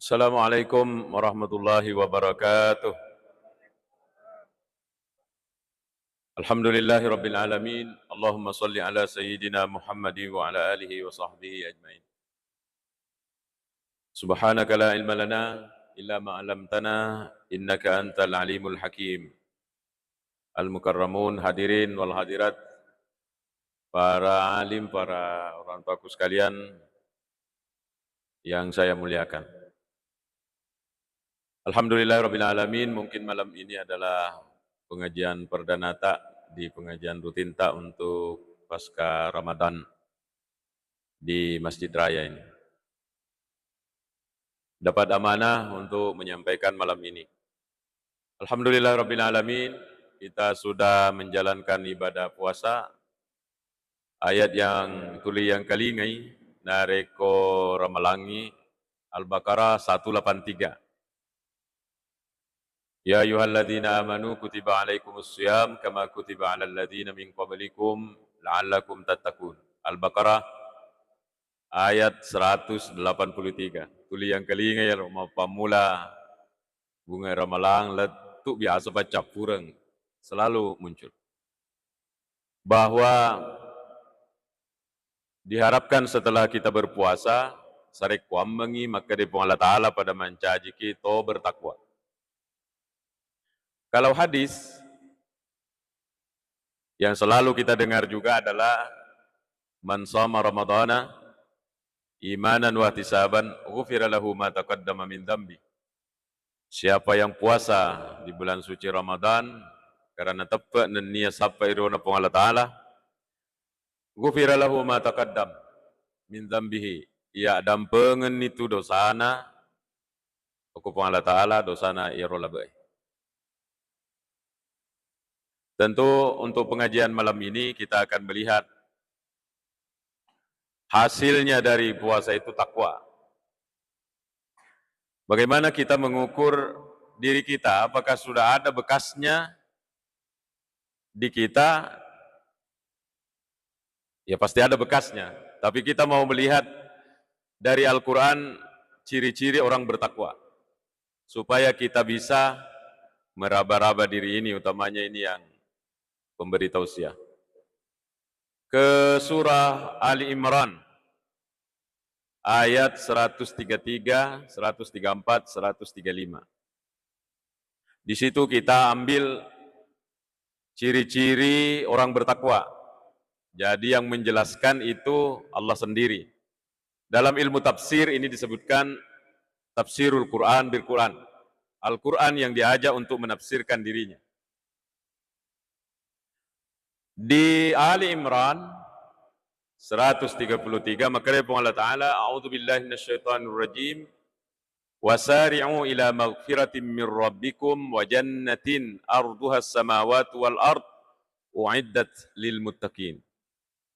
Assalamualaikum warahmatullahi wabarakatuh. Alhamdulillahi rabbil alamin. Allahumma salli ala sayyidina Muhammadin wa ala alihi wa sahbihi ajmain. Subhanaka la ilma lana illa ma 'allamtana innaka antal alimul hakim. Al-mukarramun hadirin wal hadirat, para alim, para orang tuaku sekalian yang saya muliakan. Alhamdulillah rabbil alamin, mungkin malam ini adalah pengajian perdana tak di pengajian rutin tak untuk pasca Ramadan di Masjid Raya ini. Dapat amanah untuk menyampaikan malam ini. Alhamdulillah rabbil alamin, kita sudah menjalankan ibadah puasa. Ayat yang tuli yang kali ini nareko Ramalangi Al-Baqarah 183. Ya ayyuhalladzina amanu kutiba alaikumussyiyam kama kutiba alal ladzina min qablikum la'allakum tattaqun. Al-Baqarah ayat 183. Tuli yang kali ini ya pamula bunga ramalang letuk biasa baca pureng selalu muncul. Bahwa diharapkan setelah kita berpuasa sarek kuambengi maka di Allah Ta'ala pada mencaji kita bertakwa. Kalau hadis yang selalu kita dengar juga adalah man shoma ramadhana imanan wa ihtisaban ghufira lahu ma taqaddama min dzambi. Siapa yang puasa di bulan suci Ramadan karena tepat dan niat sampai irona Allah Ta'ala, ghufira lahu ma taqaddam min dzambihi. Ya dampengen itu dosana aku Allah Ta'ala dosana irola bae. Tentu untuk pengajian malam ini kita akan melihat hasilnya dari puasa itu takwa. Bagaimana kita mengukur diri kita, apakah sudah ada bekasnya di kita? Ya pasti ada bekasnya, tapi kita mau melihat dari Al-Quran ciri-ciri orang bertakwa, supaya kita bisa meraba-raba diri ini, utamanya ini yang pemberi tausiah. Ke surah Ali Imran, ayat 133, 134, 135. Di situ kita ambil ciri-ciri orang bertakwa. Jadi yang menjelaskan itu Allah sendiri. Dalam ilmu tafsir ini disebutkan tafsirul Quran bil Quran. Al-Quran yang diajak untuk menafsirkan dirinya. Di Ali Imran 133 maka Allah Ta'ala a'udzubillahi minasyaitonirrajim wasari'u ila maghfiratin min rabbikum wa jannatin arduha as-samawati wal ard u'iddat lil muttaqin.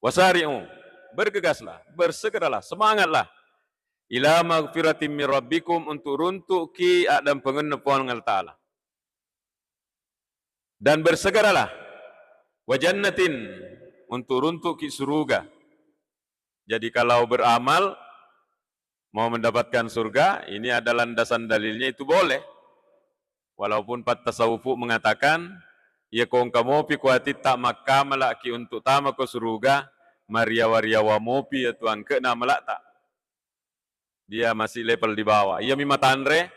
Wasari'u, bergegaslah, bersegeralah, semangatlah ila maghfiratin min rabbikum untuk ki adam pengenepuan Allah Ta'ala. Dan bersegeralah wa jannatin untuk ki surga. Jadi kalau beramal mau mendapatkan surga, ini adalah landasan dalilnya itu boleh. Walaupun pat tasawufu mengatakan ya kong kamopi kuati tak maka malaki untuk tama ke surga mariawa mopi ya tuan ke na malak tak. Dia masih level di bawah. Ia mima tanre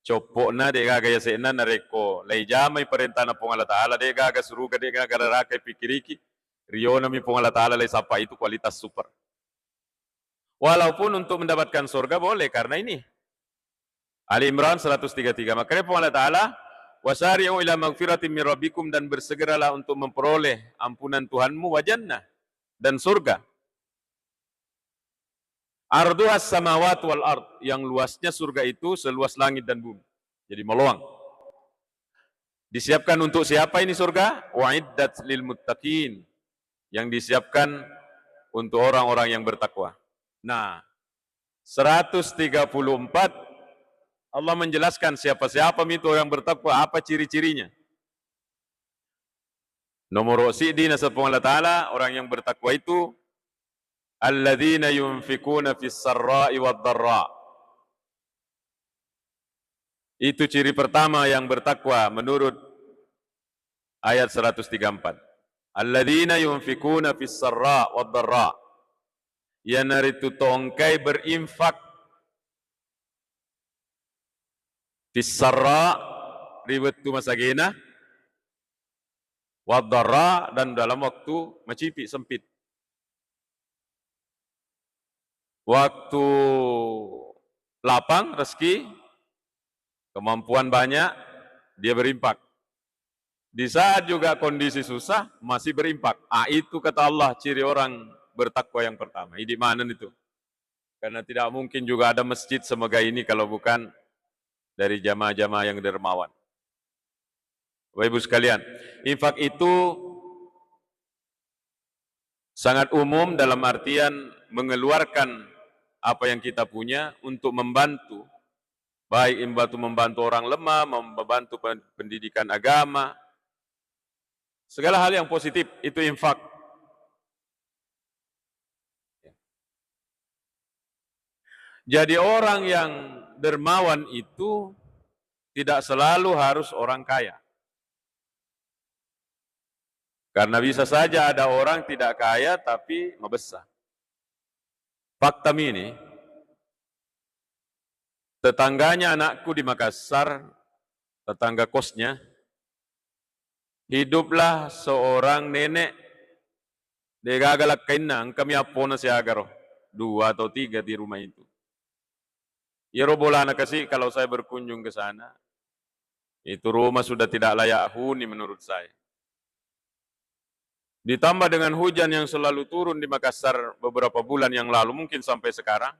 copok na de gaga ya sena nareko lai jamai perintah na Allah Ta'ala de gaga surga de gaga rakai pikiriki rio na mi Allah Ta'ala lai sapa itu kualitas super. Walaupun untuk mendapatkan surga boleh karena ini Ali Imran 133. Makanya Allah Ta'ala wasari'u ila magfiratin min rabbikum, dan bersegeralah untuk memperoleh ampunan Tuhanmu wa jannah, dan surga. Arduhas samawat wal ard, yang luasnya surga itu seluas langit dan bumi. Jadi meluang. Disiapkan untuk siapa ini surga? Wa'iddat lil muttaqin, yang disiapkan untuk orang-orang yang bertakwa. Nah, 134 Allah menjelaskan siapa-siapa itu yang bertakwa, apa ciri-cirinya. Nomor sidina sepung Allah Ta'ala, orang yang bertakwa itu alladzina yunfikuna fis sarra'i wad dharra. Itu ciri pertama yang bertakwa menurut ayat 134. Alladzina yunfikuna fis sarra wad dharra. Yanaritu tongkai berinfak fis sarra ribet tu masagina wad dharra dan dalam waktu macipik sempit. Waktu lapang rezeki, kemampuan banyak, dia berimpak. Di saat juga kondisi susah, masih berimpak. Itu kata Allah, ciri orang bertakwa yang pertama. Ini mana itu? Karena tidak mungkin juga ada masjid semegah ini kalau bukan dari jamaah-jamaah yang dermawan. Bapak Ibu sekalian, infak itu sangat umum dalam artian mengeluarkan apa yang kita punya untuk membantu, baik membantu orang lemah, membantu pendidikan agama, segala hal yang positif itu infak. Jadi orang yang dermawan itu tidak selalu harus orang kaya. Karena bisa saja ada orang tidak kaya tapi membesar. Fakta ini, tetangganya anakku di Makassar, tetangga kosnya, hiduplah seorang nenek, dia gagalak kainang, kami apona si agaro, 2 atau 3 di rumah itu. Ya robolana kasih kalau saya berkunjung ke sana, itu rumah sudah tidak layak huni menurut saya. Ditambah dengan hujan yang selalu turun di Makassar beberapa bulan yang lalu, mungkin sampai sekarang,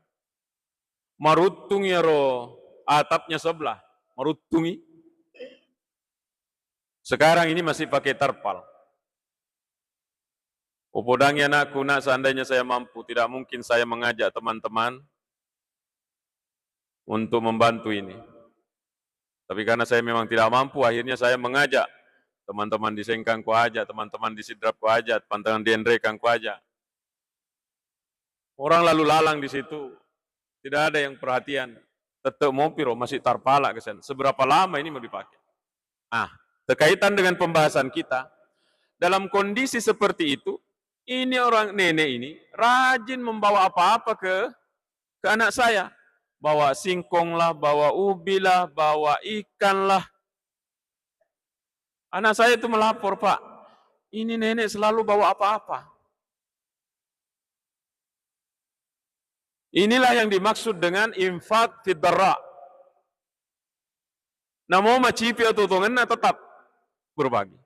marutung ya roh, atapnya sebelah, marutungi. Sekarang ini masih pakai terpal. Upodangnya anakku, nak seandainya saya mampu, tidak mungkin saya mengajak teman-teman untuk membantu ini. Tapi karena saya memang tidak mampu, akhirnya saya mengajak teman-teman di Sengkang ku ajak, teman-teman di Sidrap ku ajak, teman-teman di Enrekang ku ajak. Orang lalu lalang di situ, tidak ada yang perhatian. Tetap mau piro, masih tarpala kesan. Seberapa lama ini mau dipakai? Terkaitan dengan pembahasan kita, dalam kondisi seperti itu, ini orang nenek ini rajin membawa apa-apa ke anak saya. Bawa singkong lah, bawa ubi lah, bawa ikan lah. Anak saya itu melapor, Pak, ini nenek selalu bawa apa-apa. Inilah yang dimaksud dengan infak fid dharra. Nah, mau macipi atau tongenna tetap berbagi.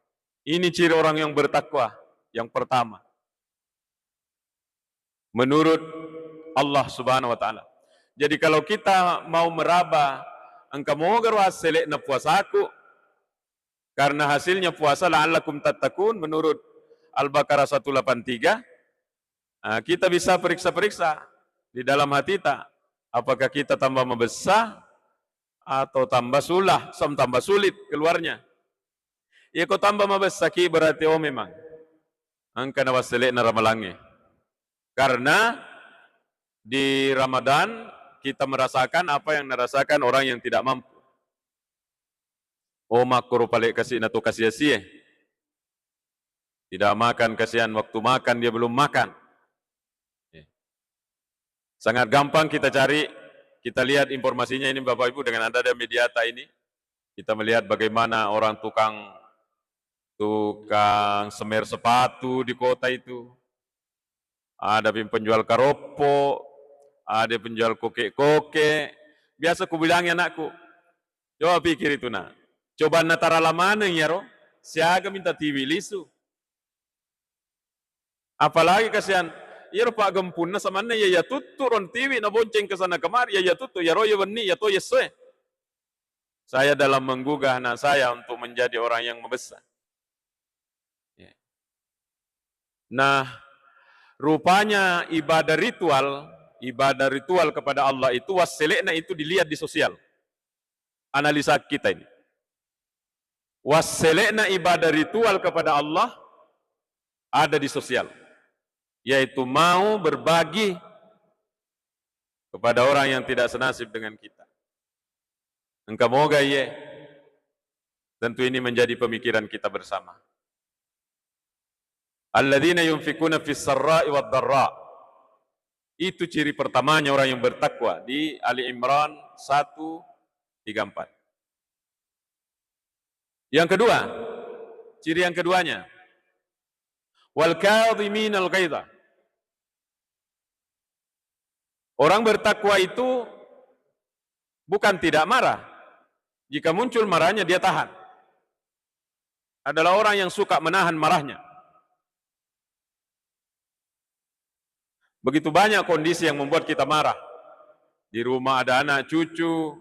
Ini ciri orang yang bertakwa yang pertama. Menurut Allah Subhanahu wa taala. Jadi kalau kita mau meraba engkau mau garwas selek na puasaku karena hasilnya puasa la'allakum tattaqun menurut Al-Baqarah 183, kita bisa periksa-periksa di dalam hati kita, apakah kita tambah membesar atau tambah tambah sulit keluarnya. Ya kau tambah membesar berarti memang angka nawaselek na ramalangi. Karena di Ramadan kita merasakan apa yang dirasakan orang yang tidak mampu. Makro palik kasih natu kasih sia. Tidak makan, kasihan waktu makan dia belum makan. Sangat gampang kita cari, kita lihat informasinya ini Bapak Ibu dengan ada Mediata ini. Kita melihat bagaimana orang tukang semer sepatu di kota itu. Ada penjual karopo, ada penjual koke-koke. Biasa ku bilangnya anakku, coba pikir itu nak. Coba natara lamana ya roh, siaga minta TV lisu. Apalagi kasihan, ya roh Pak Gempun na samana ya tuturon TV na bonceng ke sana kemari ya tutu ya roh ya beni ya to yeswe. Saya dalam menggugah anak saya untuk menjadi orang yang membesar. Nah, rupanya ibadah ritual kepada Allah itu wasselekna itu dilihat di sosial. Analisa kita ini. Wasselekna ibadah ritual kepada Allah ada di sosial. Yaitu mau berbagi kepada orang yang tidak senasib dengan kita. Engkau moga ye. Tentu ini menjadi pemikiran kita bersama. Alladzina yunfikuna fis sarra'i wad dharra. Itu ciri pertamanya orang yang bertakwa di Ali Imran 134. Yang kedua, ciri yang keduanya, wal kadhiminal ghaidha. Orang bertakwa itu bukan tidak marah. Jika muncul marahnya dia tahan. Adalah orang yang suka menahan marahnya. Begitu banyak kondisi yang membuat kita marah. Di rumah ada anak cucu,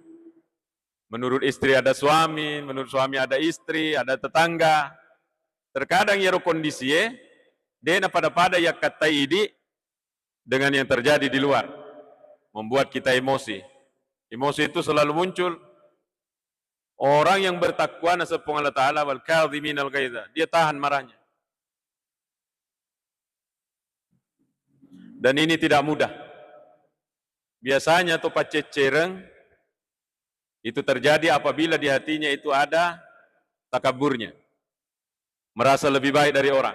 menurut istri ada suami, menurut suami ada istri, ada tetangga. Terkadang ya kondisi dena pada ya kata ini dengan yang terjadi di luar membuat kita emosi. Emosi itu selalu muncul. Orang yang bertakwa nasabung Allah Ta'ala wal kadhiminal ghaidha, dia tahan marahnya. Dan ini tidak mudah. Biasanya tuh pacecereng itu terjadi apabila di hatinya itu ada takaburnya, merasa lebih baik dari orang.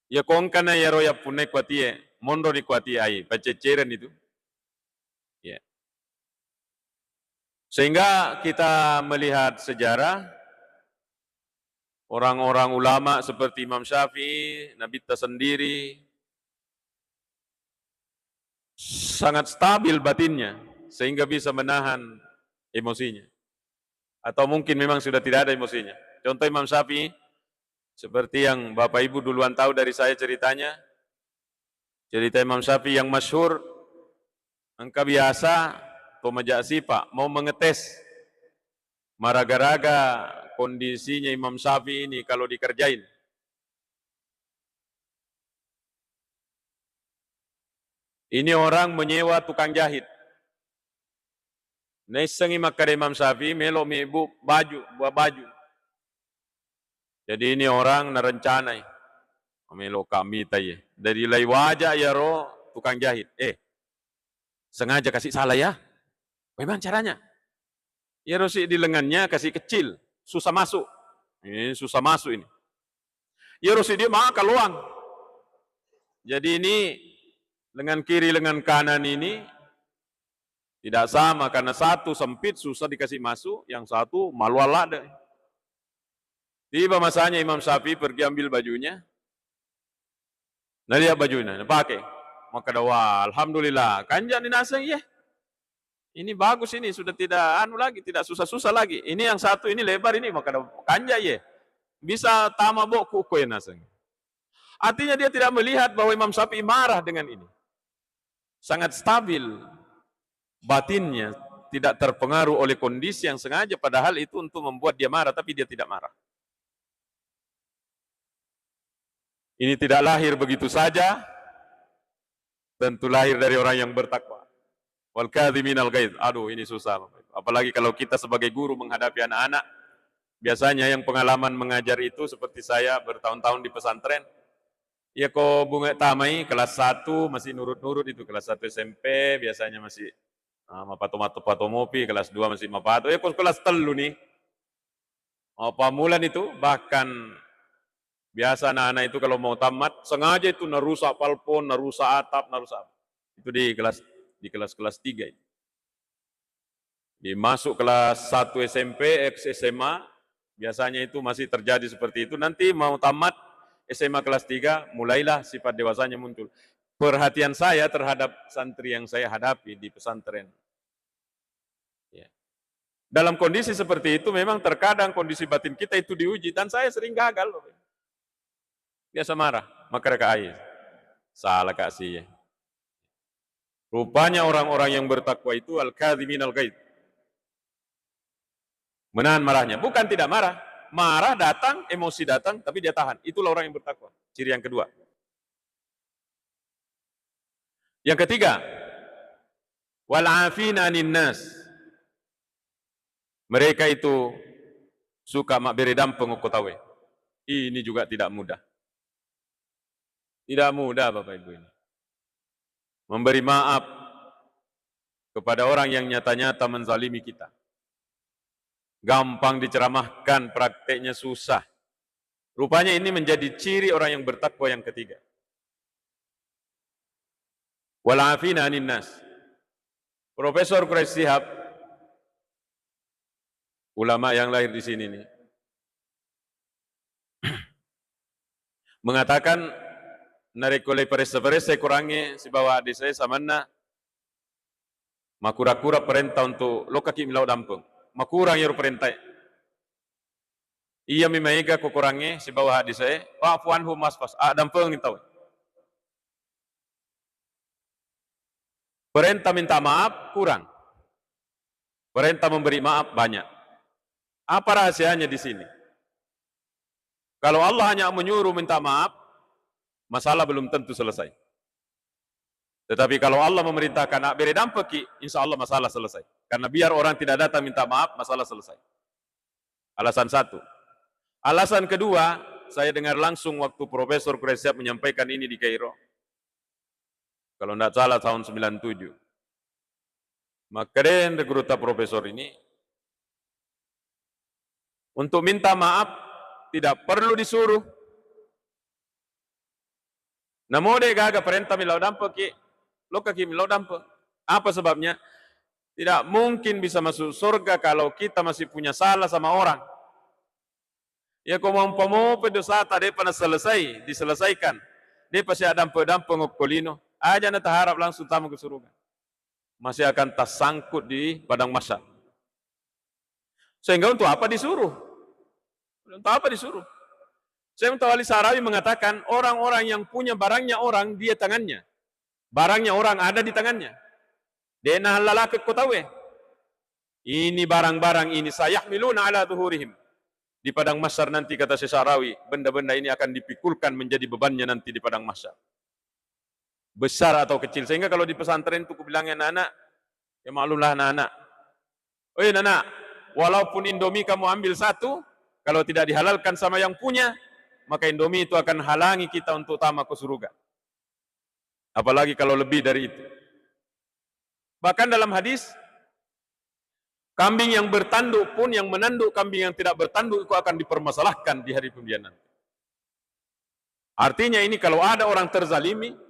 Ya kongkana ya roya punai kuatie, mondo ni kuatie ai, pacecereng itu. Ya. Sehingga kita melihat sejarah orang-orang ulama seperti Imam Syafi'i, Nabi sendiri sangat stabil batinnya sehingga bisa menahan emosinya. Atau mungkin memang sudah tidak ada emosinya. Contoh Imam Syafi'i, seperti yang Bapak Ibu duluan tahu dari saya ceritanya, cerita Imam Syafi'i yang masyhur, engkau biasa pemajak sipa mau mengetes maraga-raga kondisinya Imam Syafi'i ini kalau dikerjain. Ini orang menyewa tukang jahit. Nesengi makar Imam Syafi'i melo ibu baju, buah baju. Jadi ini orang narencanai. Melo kami taye. Dari lai wajah ya roh tukang jahit. Sengaja kasih salah ya. Bagaimana caranya? Ya roh di lengannya kasih kecil, susah masuk. Ini susah masuk ini. Ya roh dia maka luang. Jadi ini lengan kiri, lengan kanan ini tidak sama, karena satu sempit, susah dikasih masuk, yang satu malu-ala deh. Tiba masanya Imam Syafi'i pergi ambil bajunya, nah lihat bajunya, pakai. Maka dawa, alhamdulillah, kanjang dinaseng ya. Ini bagus ini, sudah tidak anu lagi, tidak susah-susah lagi. Ini yang satu ini lebar ini, maka dawa, kanjang ya. Bisa tama boku kue naseng. Artinya dia tidak melihat bahwa Imam Syafi'i marah dengan ini. Sangat stabil batinnya, tidak terpengaruh oleh kondisi yang sengaja, padahal itu untuk membuat dia marah, tapi dia tidak marah. Ini tidak lahir begitu saja, tentu lahir dari orang yang bertakwa. Wal kadhiminal ghaidh. Aduh, ini susah. Apalagi kalau kita sebagai guru menghadapi anak-anak, biasanya yang pengalaman mengajar itu seperti saya bertahun-tahun di pesantren. Ya kok bunga tamai kelas 1 masih nurut-nurut itu, kelas 1 SMP biasanya masih mapato-mato-patomopi, kelas 2 masih mapato. Ya kok kelas 3 nih. Apa mulan itu bahkan biasa anak-anak itu kalau mau tamat sengaja itu narusak palpon, narusak atap, narusak. Itu di kelas 3 itu. Di masuk kelas 1 SMP, SMA, biasanya itu masih terjadi seperti itu. Nanti mau tamat SMA kelas 3, mulailah sifat dewasanya muncul. Perhatian saya terhadap santri yang saya hadapi di pesantren. Ya. Dalam kondisi seperti itu, memang terkadang kondisi batin kita itu diuji, dan saya sering gagal. Biasa marah, maka reka air. Salah kasih ya. Rupanya orang-orang yang bertakwa itu al-kadhiminal ghaidh. Menahan marahnya, bukan tidak marah. Marah datang, emosi datang, tapi dia tahan. Itulah orang yang bertakwa. Ciri yang kedua. Yang ketiga, wal'afina anin nas. Mereka itu suka beredam pengokotawe. Ini juga tidak mudah. Tidak mudah Bapak Ibu ini. Memberi maaf kepada orang yang nyata-nyata menzalimi kita. Gampang diceramahkan, prakteknya susah. Rupanya ini menjadi ciri orang yang bertakwa yang ketiga. Wal 'afina 'anil nas. Profesor Quraish Shihab, ulama yang lahir di sini nih, mengatakan narikole perese-perese kurangi si bawa adik saya samanna makura-kura perintah untuk lo kaki milau dampung. Makurang ya perintah. Iya mimaiga ko kurangi si bawa adik saya, wa'fu anhu masfas, dampung ni tahu. Perintah minta maaf kurang. Perintah memberi maaf banyak. Apa rahasianya di sini? Kalau Allah hanya menyuruh minta maaf, masalah belum tentu selesai. Tetapi kalau Allah memerintahkan nak beri dampeki, insya Allah masalah selesai. Karena biar orang tidak datang minta maaf, masalah selesai. Alasan satu. Alasan kedua, saya dengar langsung waktu Profesor Quraish Shihab menyampaikan ini di Kairo. Kalau tidak salah tahun 97. Maka den rekruta profesor ini, untuk minta maaf tidak perlu disuruh. Namo de gaga perintah milau dampeki, lo kaki milau dampe. Apa sebabnya? Tidak mungkin bisa masuk surga kalau kita masih punya salah sama orang. Ya komong-pomong dosa tadi pernah selesai, diselesaikan. Dia pasti ada dampe-dampe ngokolino. Aja nanti harap langsung tamu ke surga. Masih akan tersangkut di padang mahsyar. Sehingga untuk apa disuruh? Untuk apa disuruh? Syekh Mutawalli Sha'rawi mengatakan orang-orang yang punya barangnya orang dia tangannya. Barangnya orang ada di tangannya. Dena halalaka kotawe. Ini barang-barang ini sayahmiluna ala zuhurihim. Di padang mahsyar nanti kata Syekh Sha'rawi, benda-benda ini akan dipikulkan menjadi bebannya nanti di padang mahsyar. Besar atau kecil. Sehingga kalau di pesantren itu kubilangnya anak-anak, ya maklumlah anak-anak. Oh iya anak, walaupun Indomie kamu ambil satu, kalau tidak dihalalkan sama yang punya, maka Indomie itu akan halangi kita untuk tamak ke surga. Apalagi kalau lebih dari itu. Bahkan dalam hadis, kambing yang bertanduk pun yang menanduk kambing yang tidak bertanduk itu akan dipermasalahkan di hari pemberian nanti. Artinya ini kalau ada orang terzalimi,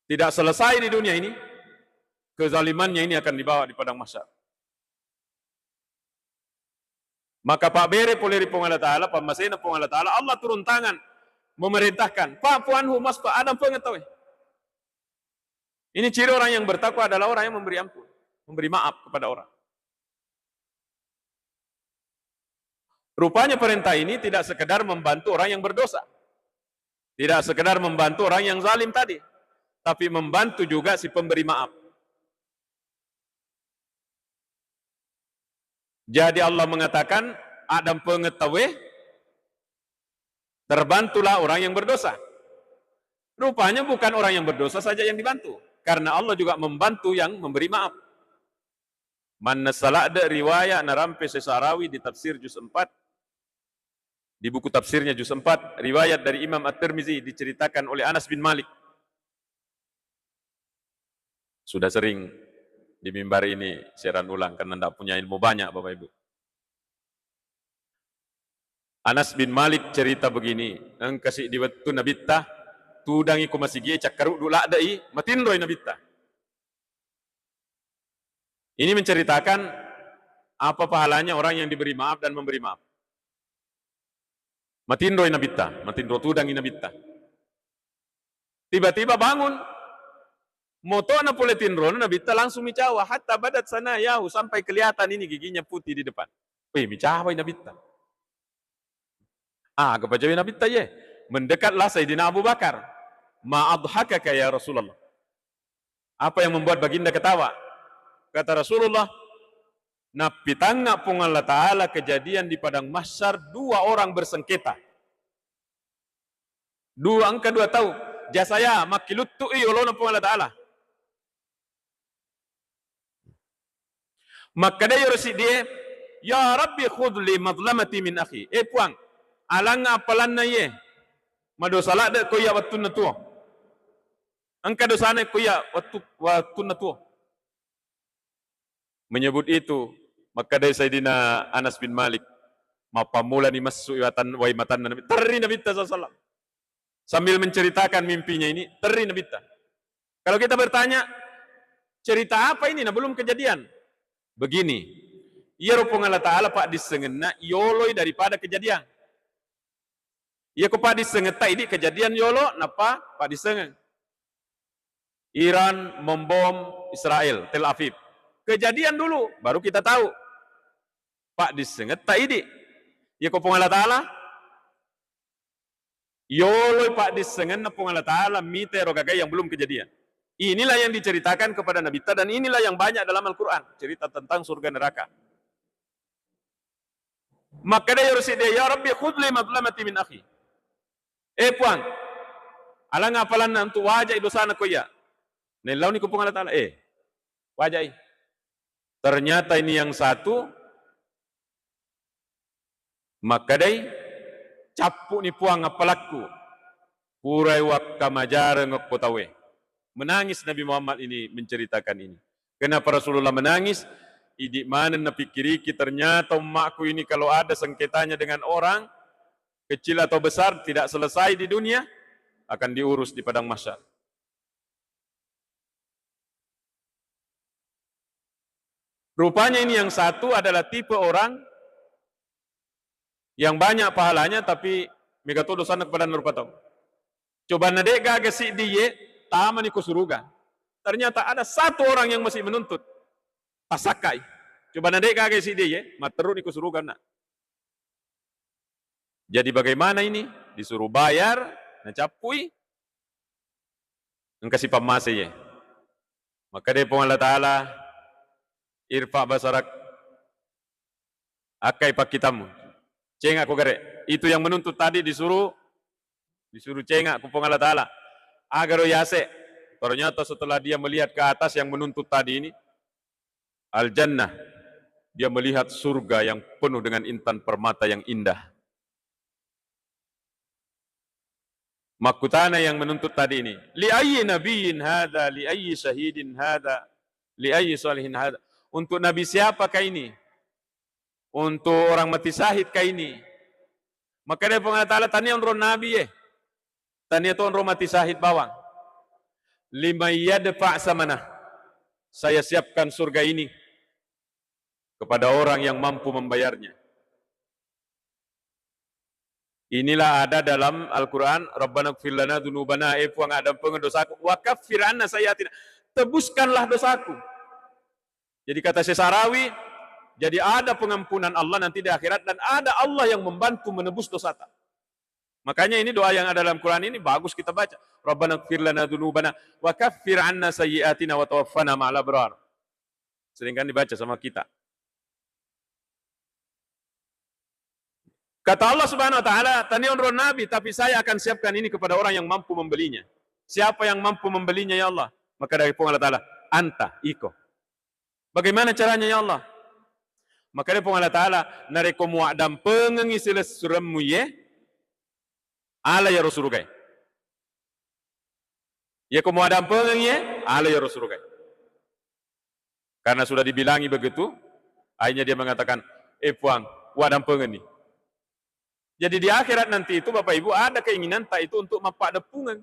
tidak selesai di dunia ini, kezalimannya ini akan dibawa di padang mahsyar. Maka Pak Bere poleri pong Allah Ta'ala, Pak Masena pong Allah Ta'ala, Allah turun tangan, memerintahkan, Pak Puanhu mas Pak Adam pengetahui. Ini ciri orang yang bertakwa adalah orang yang memberi ampun, memberi maaf kepada orang. Rupanya perintah ini tidak sekedar membantu orang yang berdosa. Tidak sekedar membantu orang yang zalim tadi. Tapi membantu juga si pemberi maaf. Jadi Allah mengatakan, Adam pengetahui, terbantulah orang yang berdosa. Rupanya bukan orang yang berdosa saja yang dibantu. Karena Allah juga membantu yang memberi maaf. Man nasala'da riwayat narampe Sesarawi di tafsir juz 4. Di buku tafsirnya juz 4, riwayat dari Imam At-Tirmizi diceritakan oleh Anas bin Malik. Sudah sering di mimbar ini siaran ulang karena tidak punya ilmu banyak Bapak Ibu. Anas bin Malik cerita begini, ang kasih di waktu nabitta tudangi ko masigi cakkaruk dula dai matinroy nabitta. Ini menceritakan apa pahalanya orang yang diberi maaf dan memberi maaf. Matinroy nabitta, matinro tudangi nabitta. Tiba-tiba bangun, moto na pula tinro nabitta langsung micawa hatta badat sana yahu sampai kelihatan ini giginya putih di depan. Wih, micawa nabitta. Kepajawi nabitta ye. Mendekatlah Sayyidina Abu Bakar. Ma'adhakaka ya Rasulullah. Apa yang membuat baginda ketawa? Kata Rasulullah, napitanga pung Allah Ta'ala kejadian di padang mahsyar, dua orang bersengketa. Angka dua tahu. Jasaya makiluttu iyolona pung Allah Ta'ala. Maka dia yorsi dia, ya Rabbi khudli madlamati min akhi. Puang, alang apalan na ye. Madosala de kuya watun na tuo. Angka dosane kuya watun na tuo. menyebut itu. Maka dari Sayyidina Anas bin Malik, mapamula ni masuk waimatan Nabi, teri Nabi SAW. Sambil menceritakan mimpinya ini, teri Nabi. Kalau kita bertanya, cerita apa ini? Nah, belum kejadian. Begini, ia rupung Allah Ta'ala pak disengena yoloi daripada kejadian. Ia ko pak disengeta ini kejadian yolo, napa pak disengen. Iran membom Israel, Tel Aviv. Kejadian dulu, baru kita tahu. Pak disengeta ini. Ia ko pung Allah Ta'ala. Yoloi pak disengen na pung Allah Ta'ala mite rogagai yang belum kejadian. Inilah yang diceritakan kepada Nabi dan inilah yang banyak dalam Al-Quran. Cerita tentang surga neraka. Maka dia harusnya, ya Rabbi khudli madlamati min akhi. Puang, alang apalan na untuk wajah itu sana ko ya. Nilaw ni ko pong Allah Ta'ala, wajah. Ternyata ini yang satu, maka dia capu ni puang apalaku. Purai wak kamajara ngok potawe. Menangis Nabi Muhammad ini menceritakan ini. Kenapa Rasulullah menangis? Idi mana napikiriki ternyata umatku ini kalau ada sengketanya dengan orang, kecil atau besar, tidak selesai di dunia, akan diurus di padang mahsyar. Rupanya ini yang satu adalah tipe orang yang banyak pahalanya tapi megatodo sana kepada nurpatau. Coba nadega gasi diye taman iku suruga. Ternyata ada satu orang yang masih menuntut pasakai. Coba nadega gasi diye materun iku suruga na. Jadi bagaimana ini? Disuruh bayar, nacapui, ngkasih pamase ye. Maka dia pun Allah Ta'ala irfa basarak akai pakitamu. Cengak ko gare. Itu yang menuntut tadi disuruh cengak ku Allah Ta'ala. Agar yase. Ternyata setelah dia melihat ke atas yang menuntut tadi ini, al-jannah, dia melihat surga yang penuh dengan intan permata yang indah. Makutana yang menuntut tadi ini, li ayyi nabiyyin hadza, li ayyi syahidin hadza, li ayyi salihin hadza. Untuk nabi siapakah ini? Untuk orang mati syahid kah ini? Maka dia Allah Ta'ala tanya untuk nabi tanya tu orang mati syahid bawang. Lima yadfa' samana. Saya siapkan surga ini kepada orang yang mampu membayarnya. Inilah ada dalam Al-Quran, Rabbana gfir lana dzunubana, puang adam pengedosaku, wa kaffir anna sayyi'atina. Tebuskanlah dosaku. Jadi kata Sesarawi, jadi ada pengampunan Allah nanti di akhirat dan ada Allah yang membantu menebus dosa. Makanya ini doa yang ada dalam Quran ini bagus kita baca. Rabbana gfir lana dzunubana wa kaffir anna sayyi'atina wa tawaffana ma'al abrar. Sering kan dibaca sama kita. Kata Allah Subhanahu wa taala, tanion ron nabi, tapi saya akan siapkan ini kepada orang yang mampu membelinya. Siapa yang mampu membelinya ya Allah? Maka dari Allah Ta'ala, anta iko. Bagaimana caranya ya Allah? Maka dari Allah Ta'ala, nareko mu'adam pengengisiles surammu ye, ala ya Rasulullah. Ya ko mu'adam pengeng ye, ala ya Rasulullah. Karena sudah dibilangi begitu, akhirnya dia mengatakan, puang, wadam pengeng ni. Jadi di akhirat nanti itu Bapak Ibu ada keinginan tak itu untuk mapak depungan.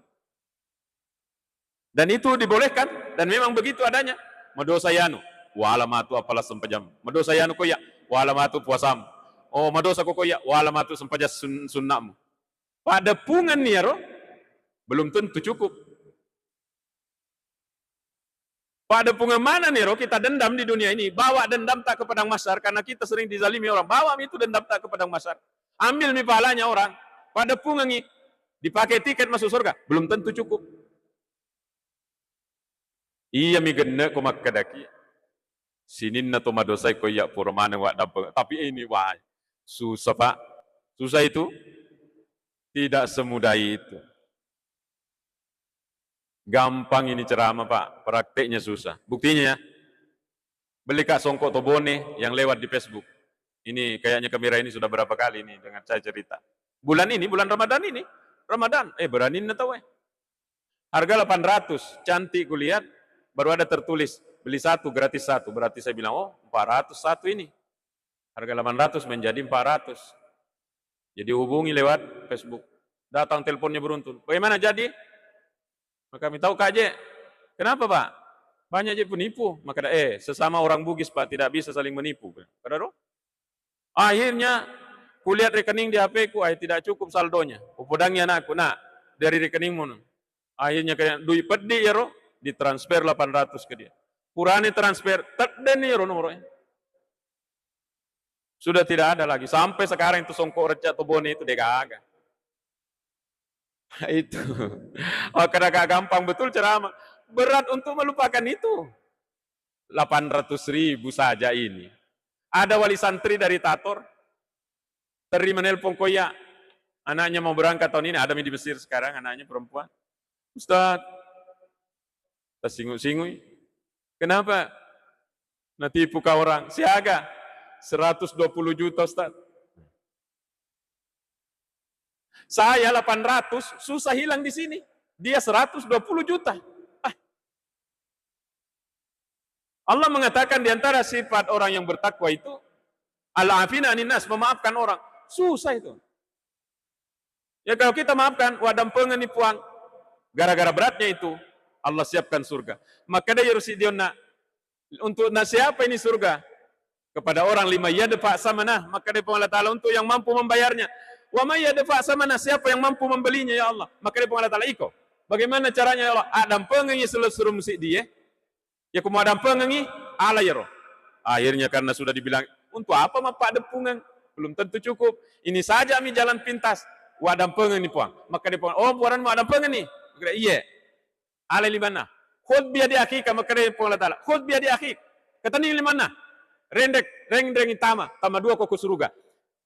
Dan itu dibolehkan dan memang begitu adanya. Madosa yanu, wala matu apalah sempajam. Madosa yanu koya, wala matu puasam. Oh madosa koya, wala matu sempajas sunnahmu. Pada depungan nih ya belum tentu cukup. Pada depungan mana nih kita dendam di dunia ini? Bawa dendam tak ke padang mahsyar karena kita sering dizalimi orang. Bawa itu dendam tak ke padang mahsyar. Ambil nih pahalanya orang, pada pungengi, dipakai tiket masuk surga, belum tentu cukup. Iya mi genne ko makkadaki. Sinin na to madosay ko ya purmane wa dapat. Tapi ini wah susah Pak. Susah itu tidak semudah itu. Gampang ini ceramah Pak, prakteknya susah. Buktinya ya, beli Kak Songkok Tobone yang lewat di Facebook. Ini kayaknya kamera ini sudah berapa kali nih dengan saya cerita. Bulan ini, bulan Ramadan ini. Ramadan, berani na tahu Harga 800, cantik kulihat, baru ada tertulis, beli satu gratis satu. Berarti saya bilang, oh 400 satu ini. Harga 800 menjadi 400. Jadi hubungi lewat Facebook. Datang teleponnya beruntun. Bagaimana jadi? Maka kami tahu KJ. Kenapa Pak? Banyak aja penipu. Maka sesama orang Bugis Pak, tidak bisa saling menipu. Padahal akhirnya kulihat rekening di HP ku, tidak cukup saldonya. Upodangnya anakku, dari rekeningmu. Akhirnya kayak duit pedi ya roh, ditransfer 800 ke dia. Kurani transfer, terden ya roh nomornya. Sudah tidak ada lagi. Sampai sekarang itu songkok recak atau bone itu degagak. Itu. Oh, kadang gampang betul ceramah. Berat untuk melupakan itu. 800.000 saja ini. Ada wali santri dari Tator, terima nelpon koya, anaknya mau berangkat tahun ini, ada di Mesir sekarang, anaknya perempuan. Ustaz, tersingut-singut. Kenapa? Natipu kau orang, siaga, 120 juta Ustaz. Saya 800, susah hilang di sini. Dia 120 juta. Allah mengatakan di antara sifat orang yang bertakwa itu, al-afina anin nas, memaafkan orang. Susah itu. Ya kalau kita maafkan, wadam pengenipuan, gara-gara beratnya itu, Allah siapkan surga. Maka dia yurusidiona, untuk siapa ini surga? Kepada orang lima yadfa samanah, maka dia Allah Ta'ala untuk yang mampu membayarnya. Wa may yadfa samanah, siapa yang mampu membelinya ya Allah? Maka dia Allah Ta'ala iko. Bagaimana caranya ya Allah? Adam pengengi seluruh musik dia. Ya kumu adam pengengi, ala ya roh. Akhirnya karena sudah dibilang, untuk apa Pak depungan? Belum tentu cukup. Ini saja mi jalan pintas. Wadam pengen ni puang. Maka dia puang, oh puaran mau adam pengen ni. Maka dia, iya. Ala limana. Khud biadi akhik. Maka dia puang Allah Ta'ala. Khud biadi akhik. Kata ni limana. Rendeng tama 2 kok ke surga.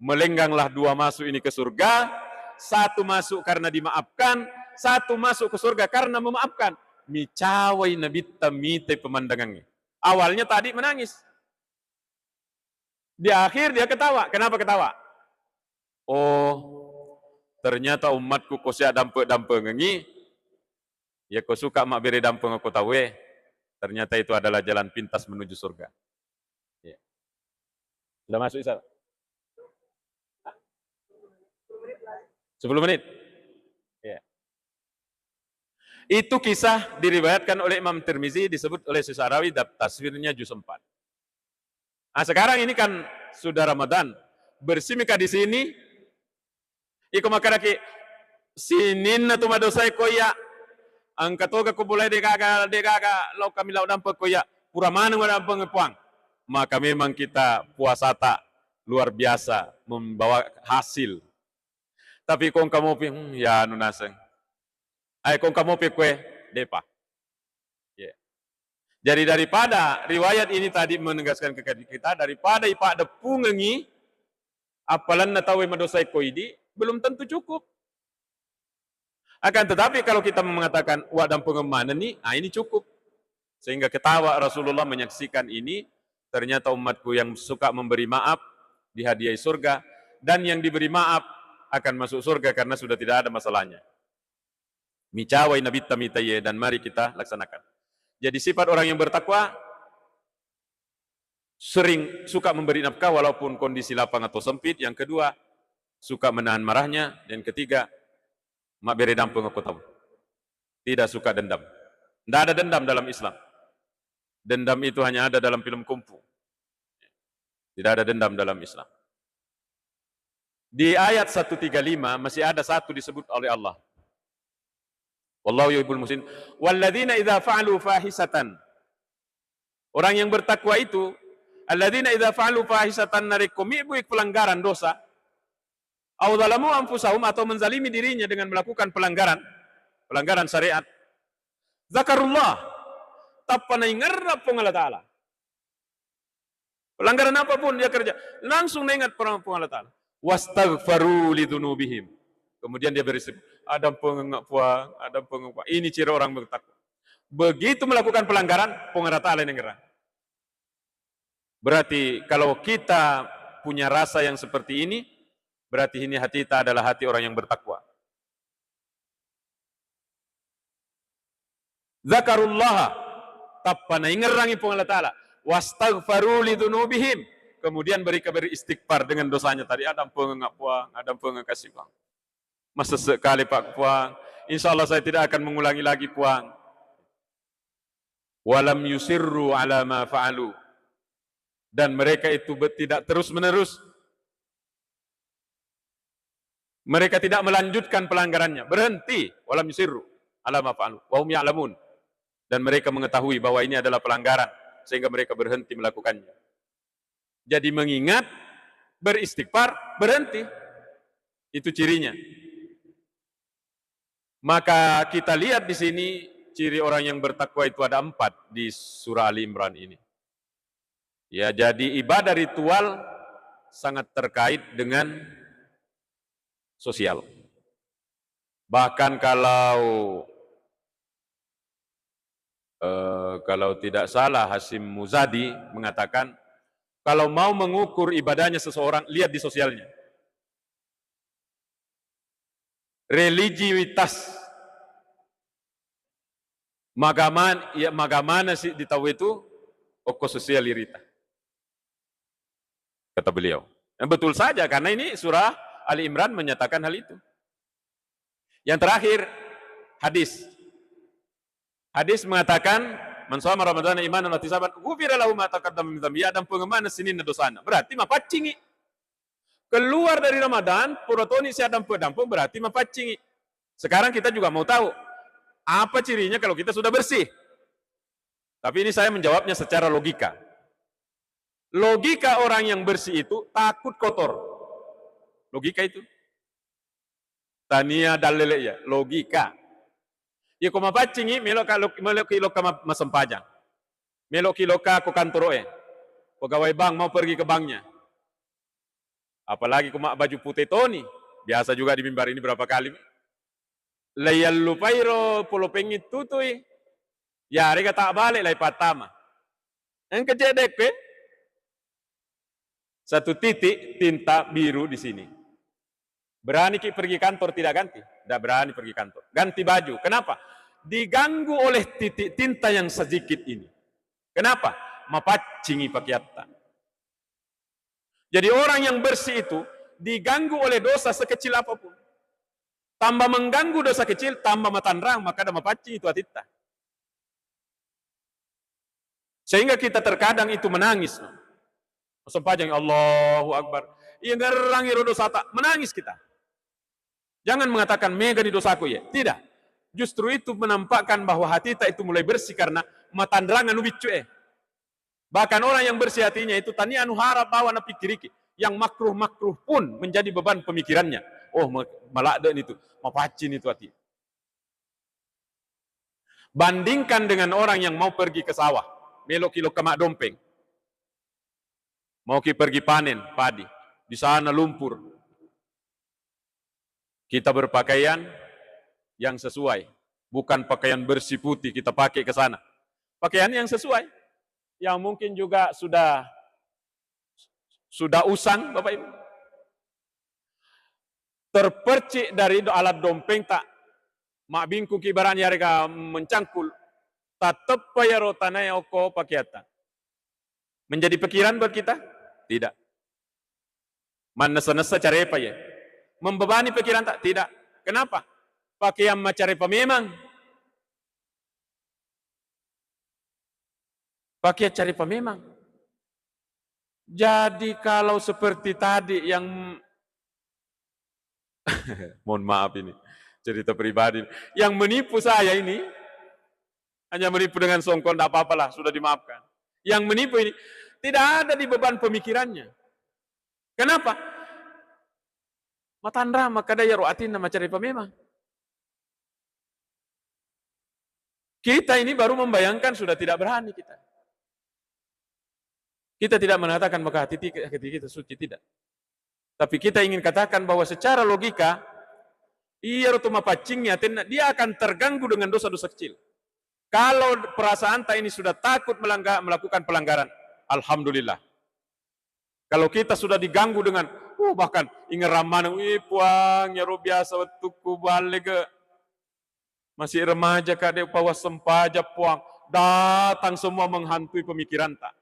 Melengganglah 2 masuk ini ke surga. 1 masuk karena dimaafkan. 1 masuk ke surga karena memaafkan. Micawai nabi tamite pemandangannya. Awalnya tadi menangis. Di akhir dia ketawa. Kenapa ketawa? Oh, ternyata umatku kau siap dampe ngengi. Ya kau suka mak beri dampe aku tahu. Ternyata itu adalah jalan pintas menuju surga. Ya. Sudah masuk Isa? 10 menit. Ya. Itu kisah diriwayatkan oleh Imam Tirmizi, disebut oleh Sysarawi, taswirnya juz 4. Nah, sekarang ini kan sudah Ramadan. Bersimika di sini. Iko makaraki sinin na tumadosay koya. Ang katoga ko bulay degaga law kami law dampa koya. Pura manang wala pengepuang. Maka memang kita puasa tak luar biasa membawa hasil. Tapi kung kamu ya nunaseng. Ay kung kamu kue depa. Yeah. Jadi daripada riwayat ini tadi menegaskan kepada kita, daripada ipa ada pungengi apalan na tawe madosay koidi, belum tentu cukup. Akan tetapi kalau kita mengatakan wadam pengemanan ini, ini cukup. Sehingga ketawa Rasulullah menyaksikan ini, ternyata umatku yang suka memberi maaf dihadiahi surga, dan yang diberi maaf akan masuk surga karena sudah tidak ada masalahnya. Micawai nabi tamitaye, dan mari kita laksanakan. Jadi sifat orang yang bertakwa sering suka memberi nafkah walaupun kondisi lapang atau sempit. Yang kedua, suka menahan marahnya. Dan ketiga, mak beri dampung aku tahu. Tidak suka dendam. Tidak ada dendam dalam Islam. Dendam itu hanya ada dalam film kungfu. Tidak ada dendam dalam Islam. Di ayat 135 masih ada satu disebut oleh Allah. Wallahu yuhibbul muhsinin. Walladzina idza fa'alu fahisatan. Orang yang bertakwa itu, alladzina idza fa'alu fahisatan narikomi buik pelanggaran dosa. Au zalamu anfusahum, atau menzalimi dirinya dengan melakukan pelanggaran syariat. Zakarullah, tapana ingarap pong Allah Ta'ala. Pelanggaran apapun dia kerja, langsung ingat pong Allah Ta'ala. Wastaghfaru lidunubihim. Kemudian dia berisik, ada pengengak. Ini ciri orang bertakwa. Begitu melakukan pelanggaran, pong Allah Ta'ala yang ngerang. Berarti kalau kita punya rasa yang seperti ini, berarti ini hati kita adalah hati orang yang bertakwa. Zakarullah, tappana ingerangi pun Allah Ta'ala. Wastaghfaru lidunubihim. Kemudian mereka beristighfar dengan dosanya tadi. Adam pengengak puang, Adam pengekasih puang. Masa sekali Pak puang, insya Allah saya tidak akan mengulangi lagi puang. Walam yusirru ala ma fa'alu. Dan mereka itu tidak terus menerus. Mereka tidak melanjutkan pelanggarannya, berhenti. Walam yusirru ala ma fa'alu wa hum ya'lamun. Dan mereka mengetahui bahwa ini adalah pelanggaran, sehingga mereka berhenti melakukannya. Jadi mengingat, beristighfar, berhenti. Itu cirinya. Maka kita lihat di sini ciri orang yang bertakwa itu ada 4 di surah Ali Imran ini. Ya, jadi ibadah ritual sangat terkait dengan sosial. Bahkan kalau tidak salah Hasyim Muzadi mengatakan, kalau mau mengukur ibadahnya seseorang, lihat di sosialnya. Religiuitas. Magamana sih ditahu itu, oko sosial irita. Kata beliau. Dan betul saja, karena ini surah Ali Imran menyatakan hal itu. Yang terakhir, hadis. Hadis mengatakan, man shoma Ramadan imanan wa ihtisaban ghufira lahu ma taqaddama min dhanbihi dan pengemana sinin dosana. Berarti mapacingi. Keluar dari Ramadan, purotoni si adam pedampung berarti mapacingi. Sekarang kita juga mau tahu apa cirinya kalau kita sudah bersih. Tapi ini saya menjawabnya secara logika. Logika orang yang bersih itu takut kotor. Logika itu. Tania dalile ya, logika. Ya kau mapacingi melok kilo masempajang. Melok kilo ko kantoroe. Pegawai bank mau pergi ke banknya. Apalagi kuma baju putih Tony, biasa juga di mimbar ini berapa kali. Layal lupairo polo pengit tutui. Ya rega tak balik lay patama. Yang kejedek pe. 1 titik tinta biru di sini. Berani pergi kantor tidak ganti? Tidak berani pergi kantor. Ganti baju. Kenapa? Diganggu oleh titik tinta yang sedikit ini. Kenapa? Mapacingi pakiatta. Jadi orang yang bersih itu diganggu oleh dosa sekecil apapun. Tambah mengganggu dosa kecil, tambah matanrang, maka ada mapacingi itu atita. Sehingga kita terkadang itu menangis. Sempajang Allahu Akbar. Iya ngerang dosa tak, menangis kita. Jangan mengatakan mega di dosaku ya. Tidak. Justru itu menampakkan bahwa hati kita itu mulai bersih karena matandrangan ubicu Bahkan orang yang bersih hatinya itu tani anu harap bawa na pikiriki. Yang makruh-makruh pun menjadi beban pemikirannya. Oh malakden itu, mapacin itu hati. Bandingkan dengan orang yang mau pergi ke sawah. Melok kilo kemak dompeng. Mau pergi panen padi. Di sana lumpur. Kita berpakaian yang sesuai. Bukan pakaian bersih putih kita pakai ke sana. Pakaian yang sesuai. Yang mungkin juga sudah usang, Bapak Ibu. Terpercik dari alat dompeng tak mak bingkung kibaran yarga mencangkul tatap ya rotanaya oko pakiata. Menjadi pikiran buat kita? Tidak. Manesa-nesa cari apa ya? Membebani pikiran tak? Tidak. Kenapa? Pakaian macari apa memang? Pakai cari apa memang? Jadi kalau seperti tadi yang mohon maaf ini cerita pribadi yang menipu saya ini hanya menipu dengan songkon tidak apa-apalah sudah dimaafkan. Yang menipu ini tidak ada di beban pemikirannya. Kenapa? Matandra maka daya ruatin nama cari apa memang? Kita ini baru membayangkan sudah tidak berani kita. Kita tidak mengatakan maka hati kita suci, tidak. Tapi kita ingin katakan bahwa secara logika, iya rotuma pacingnya, dia akan terganggu dengan dosa-dosa kecil. Kalau perasaan tak ini sudah takut melakukan pelanggaran, alhamdulillah. Kalau kita sudah diganggu dengan, bahkan ingin ramana, puang, ya biasa waktu ku balik ke masih remaja kade pawas sempaja puang, datang semua menghantui pemikiran tak.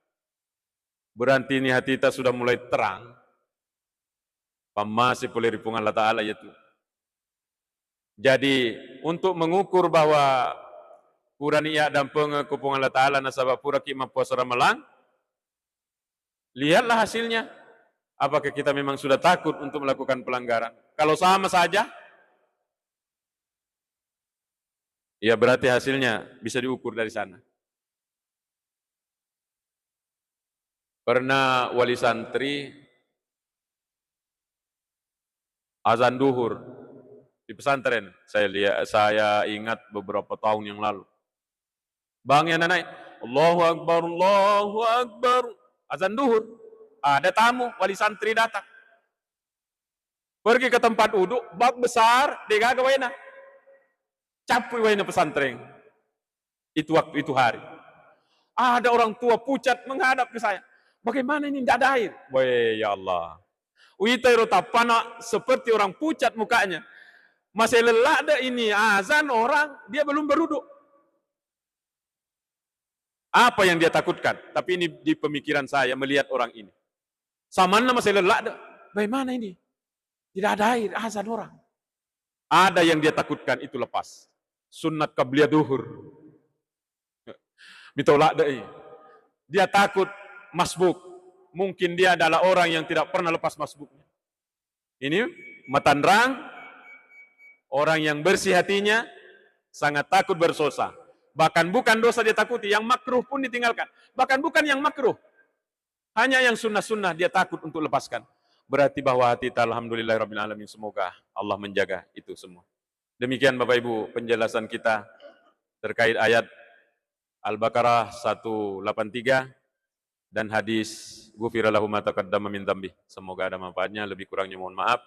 Berarti ini hati kita sudah mulai terang. Masih boleh ripungan Allah Ta'ala itu. Jadi untuk mengukur bahwa pura niat dan pengekupungan Allah Ta'ala nasabah pura ki puasa Ramalan, lihatlah hasilnya. Apakah kita memang sudah takut untuk melakukan pelanggaran? Kalau sama saja, ya berarti hasilnya bisa diukur dari sana. Pernah wali santri azan duhur di pesantren, saya ingat beberapa tahun yang lalu. Bang yang naik, Allahu Akbar, Allahu Akbar, azan duhur. Ada tamu, wali santri datang. Pergi ke tempat uduk, bak besar, degaga wena. Capui wena pesantren. Itu waktu itu hari. Ada orang tua pucat menghadap ke saya. Bagaimana ini tidak ada air? Woi ya Allah. Uitairu tapana seperti orang pucat mukanya. Masih lelah ada ini azan orang, dia belum beruduk. Apa yang dia takutkan? Tapi ini di pemikiran saya melihat orang ini. Samana masih lelah ada. Bagaimana ini? Tidak ada air, azan orang. Ada yang dia takutkan itu lepas. Sunnat qabliyah duhur. Mitolak deh. Dia takut masbuk. Mungkin dia adalah orang yang tidak pernah lepas masbuknya. Ini matanrang, orang yang bersih hatinya, sangat takut berdosa. Bahkan bukan dosa dia takuti, yang makruh pun ditinggalkan. Bahkan bukan yang makruh. Hanya yang sunnah-sunnah dia takut untuk lepaskan. Berarti bahwa hati kita alhamdulillahirabbil alamin, semoga Allah menjaga itu semua. Demikian Bapak Ibu penjelasan kita terkait ayat Al-Baqarah 183 dan hadis ghufira lahu ma taqaddama min dzambi. Semoga ada manfaatnya, lebih kurangnya mohon maaf.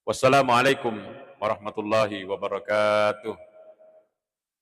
Wassalamualaikum warahmatullahi wabarakatuh.